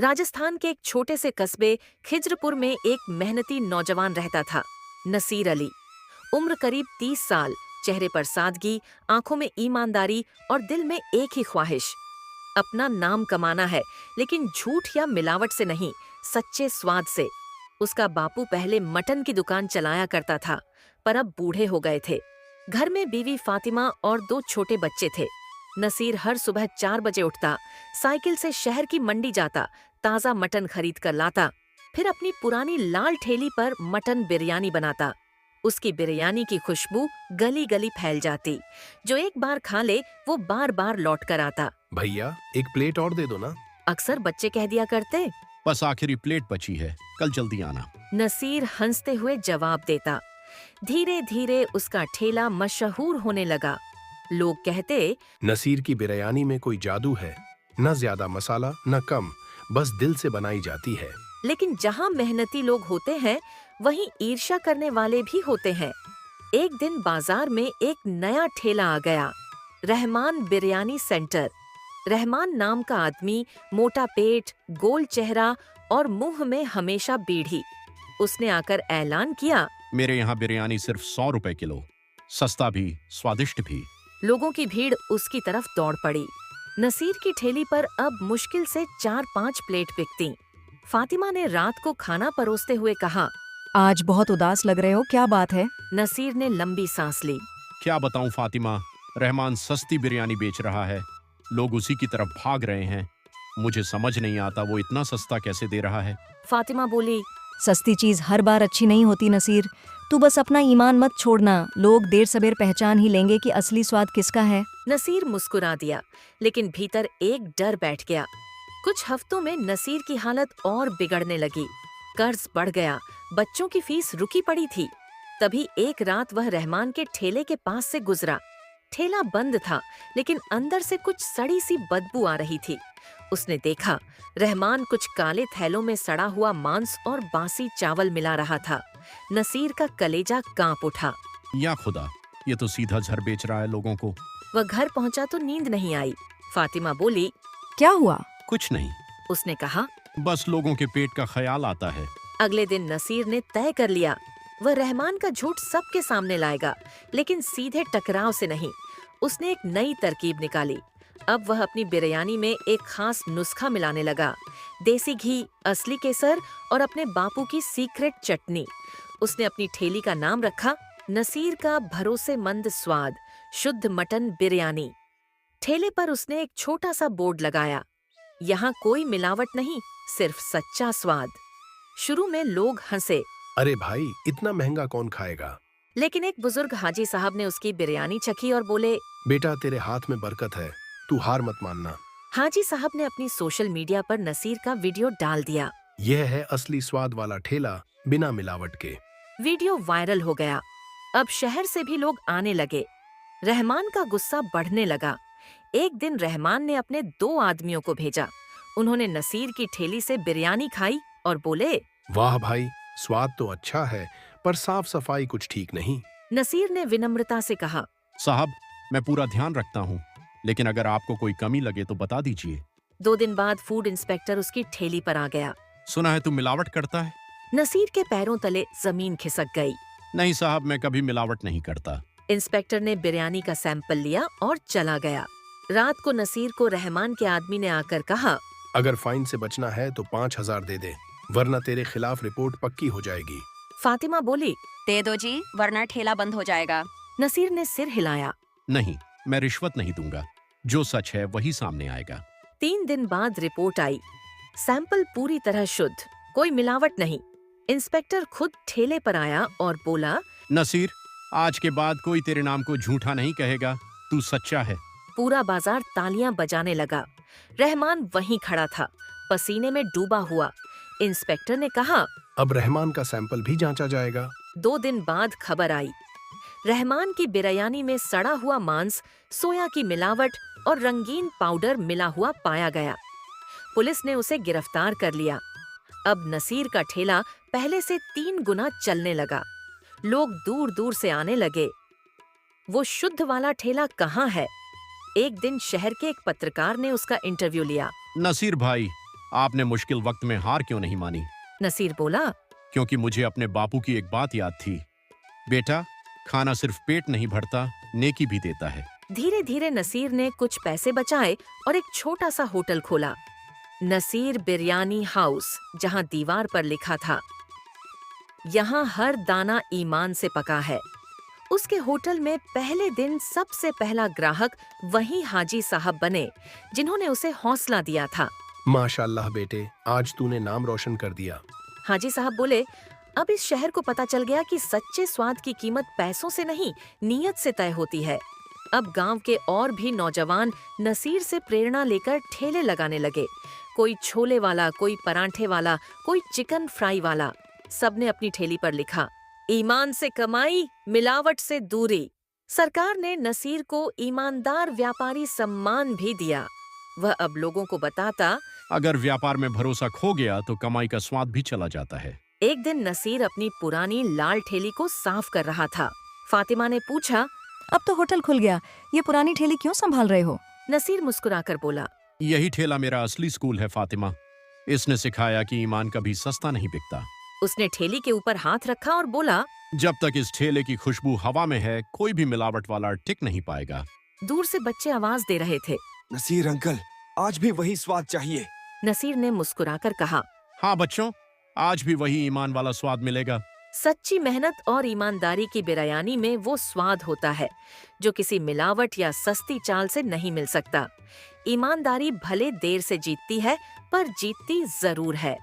राजस्थान के एक छोटे से कस्बे खिज्रपुर में एक मेहनती नौजवान रहता था, नसीर अली। उम्र करीब 30 साल, चेहरे पर सादगी, आंखों में ईमानदारी और दिल में एक ही ख्वाहिश, अपना नाम कमाना है, लेकिन झूठ या मिलावट से नहीं, सच्चे स्वाद से। उसका बापू पहले मटन की दुकान चलाया करता था, पर अब बूढ़े हो गए थे। घर में बीवी फातिमा और 2 छोटे बच्चे थे। नसीर हर सुबह 4 बजे उठता, साइकिल से शहर की मंडी जाता, ताज़ा मटन खरीद कर लाता, फिर अपनी पुरानी लाल ठेली पर मटन बिरयानी बनाता। उसकी बिरयानी की खुशबू गली गली फैल जाती। जो एक बार खा ले वो बार बार लौट कर आता। भैया, एक प्लेट और दे दो ना। अक्सर बच्चे कह दिया करते। बस आखिरी प्लेट बची है, कल जल्दी आना। नसीर हंसते हुए जवाब देता। धीरे धीरे उसका ठेला मशहूर होने लगा। लोग कहते, नसीर की बिरयानी में कोई जादू है, न ज्यादा मसाला न कम, बस दिल से बनाई जाती है। लेकिन जहाँ मेहनती लोग होते हैं, वहीं ईर्ष्या करने वाले भी होते हैं। एक दिन बाजार में एक नया ठेला आ गया, रहमान बिरयानी सेंटर। रहमान नाम का आदमी, मोटा पेट, गोल चेहरा और मुंह में हमेशा बीड़ी। उसने आकर ऐलान किया, मेरे यहाँ बिरयानी सिर्फ 100 रुपए किलो, सस्ता भी स्वादिष्ट भी। लोगों की भीड़ उसकी तरफ दौड़ पड़ी। नसीर की ठेली पर अब मुश्किल से 4-5 प्लेट बिकती। फातिमा ने रात को खाना परोसते हुए कहा, आज बहुत उदास लग रहे हो, क्या बात है? नसीर ने लंबी सांस ली। क्या बताऊं फातिमा, रहमान सस्ती बिरयानी बेच रहा है, लोग उसी की तरफ भाग रहे हैं। मुझे समझ नहीं आता वो इतना सस्ता कैसे दे रहा है। फातिमा बोली, सस्ती चीज हर बार अच्छी नहीं होती नसीर, तू बस अपना ईमान मत छोड़ना, लोग देर सबेर पहचान ही लेंगे कि असली स्वाद किसका है। नसीर मुस्कुरा दिया, लेकिन भीतर एक डर बैठ गया। कुछ हफ्तों में नसीर की हालत और बिगड़ने लगी। कर्ज बढ़ गया, बच्चों की फीस रुकी पड़ी थी। तभी एक रात वह रहमान के ठेले के पास से गुजरा। ठेला बंद था, लेकिन अंदर से कुछ सड़ी सी बदबू आ रही थी। उसने देखा, रहमान कुछ काले थैलों में सड़ा हुआ मांस और बासी चावल मिला रहा था। नसीर का कलेजा कांप उठा। या खुदा, ये तो सीधा झर बेच रहा है लोगों को। वह घर पहुंचा तो नींद नहीं आई। फातिमा बोली, क्या हुआ? कुछ नहीं, उसने कहा। बस लोगों के पेट का ख्याल आता है। अगले दिन नसीर ने तय कर लिया, वह रहमान का झूठ सबके सामने लाएगा, लेकिन सीधे टकराव से नहीं। उसने एक नई तरकीब निकाली। अब वह अपनी बिरयानी में एक खास नुस्खा मिलाने लगा, देसी घी, असली केसर और अपने बापू की सीक्रेट चटनी। उसने अपनी ठेली का नाम रखा, नसीर का भरोसेमंद स्वाद, शुद्ध मटन बिरयानी। ठेले पर उसने एक छोटा सा बोर्ड लगाया, यहाँ कोई मिलावट नहीं, सिर्फ सच्चा स्वाद। शुरू में लोग हंसे, अरे भाई, इतना महंगा कौन खाएगा? लेकिन एक बुजुर्ग हाजी साहब ने उसकी बिरयानी चखी और बोले, बेटा, तेरे हाथ में बरकत है, तू हार मत मानना। हाजी साहब ने अपनी सोशल मीडिया पर नसीर का वीडियो डाल दिया। यह है असली स्वाद वाला ठेला, बिना मिलावट के। वीडियो वायरल हो गया। अब शहर से भी लोग आने लगे। रहमान का गुस्सा बढ़ने लगा। एक दिन रहमान ने अपने 2 आदमियों को भेजा। उन्होंने नसीर की ठेली से बिरयानी खाई और बोले, वाह भाई, स्वाद तो अच्छा है, पर साफ सफाई कुछ ठीक नहीं। नसीर ने विनम्रता से कहा, साहब, मैं पूरा ध्यान रखता हूँ, लेकिन अगर आपको कोई कमी लगे तो बता दीजिए। 2 दिन बाद फूड इंस्पेक्टर उसकी ठेली पर आ गया। सुना है तू मिलावट करता है? नसीर के पैरों तले जमीन खिसक गई। नहीं साहब, मैं कभी मिलावट नहीं करता। इंस्पेक्टर ने बिरयानी का सैंपल लिया और चला गया। रात को नसीर को रहमान के आदमी ने आकर कहा, अगर फाइन से बचना है तो 5,000 दे दे, वरना तेरे खिलाफ रिपोर्ट पक्की हो जाएगी। फातिमा बोली, दे दो जी, वरना ठेला बंद हो जाएगा। नसीर ने सिर हिलाया। नहीं, मैं रिश्वत नहीं दूंगा, जो सच है वही सामने आएगा। 3 दिन बाद रिपोर्ट आई। सैंपल पूरी तरह शुद्ध, कोई मिलावट नहीं। इंस्पेक्टर खुद ठेले पर आया और बोला, नसीर, आज के बाद कोई तेरे नाम को झूठा नहीं कहेगा, तू सच्चा है। पूरा बाजार तालियां बजाने लगा। रहमान वहीं खड़ा था, पसीने में डूबा हुआ। इंस्पेक्टर ने कहा, अब रहमान का सैंपल भी जांचा जाएगा। 2 दिन बाद खबर आई, रहमान की बिरयानी में सड़ा हुआ मांस, सोया की मिलावट और रंगीन पाउडर मिला हुआ पाया गया। पुलिस ने उसे गिरफ्तार कर लिया। अब नसीर का ठेला पहले से 3 गुना चलने लगा। लोग दूर दूर से आने लगे। वो शुद्ध वाला ठेला कहाँ है? एक दिन शहर के एक पत्रकार ने उसका इंटरव्यू लिया। नसीर भाई, आपने मुश्किल वक्त में हार क्यों नहीं मानी? नसीर बोला। क्योंकि मुझे अपने बापू की एक बात याद थी, बेटा, खाना सिर्फ पेट नहीं भरता, नेकी भी देता है। धीरे धीरे नसीर ने कुछ पैसे बचाए और एक छोटा सा होटल खोला, नसीर बिरयानी हाउस, जहां दीवार पर लिखा था, यहाँ हर दाना ईमान से पका है। उसके होटल में पहले दिन सबसे पहला ग्राहक वही हाजी साहब बने, जिन्होंने उसे हौसला दिया था। माशाल्लाह बेटे, आज तूने नाम रोशन कर दिया। हाजी साहब बोले, अब इस शहर को पता चल गया कि सच्चे स्वाद की कीमत पैसों से नहीं, नीयत से तय होती है। अब गांव के और भी नौजवान नसीर से प्रेरणा लेकर ठेले लगाने लगे। कोई छोले वाला, कोई परांठे वाला, कोई चिकन फ्राई वाला। सबने अपनी ठेली पर लिखा, ईमान से कमाई, मिलावट से दूरी। सरकार ने नसीर को ईमानदार व्यापारी सम्मान भी दिया। वह अब लोगों को बताता, अगर व्यापार में भरोसा खो गया तो कमाई का स्वाद भी चला जाता है। एक दिन नसीर अपनी पुरानी लाल ठेली को साफ कर रहा था। फातिमा ने पूछा, अब तो होटल खुल गया, ये पुरानी ठेली क्यों संभाल रहे हो? नसीर मुस्कुराकर बोला, यही ठेला मेरा असली स्कूल है फातिमा। इसने सिखाया कि ईमान कभी सस्ता नहीं बिकता। उसने ठेली के ऊपर हाथ रखा और बोला, जब तक इस ठेले की खुशबू हवा में है, कोई भी मिलावट वाला टिक नहीं पाएगा। दूर से बच्चे आवाज दे रहे थे। नसीर अंकल, आज भी वही स्वाद चाहिए। नसीर ने मुस्कुराकर कहा, हाँ बच्चों, आज भी वही ईमान वाला स्वाद मिलेगा। सच्ची मेहनत और ईमानदारी की बिरयानी में वो स्वाद होता है जो किसी मिलावट या सस्ती चाल से नहीं मिल सकता। ईमानदारी भले देर से जीतती है, पर जीतती जरूर है।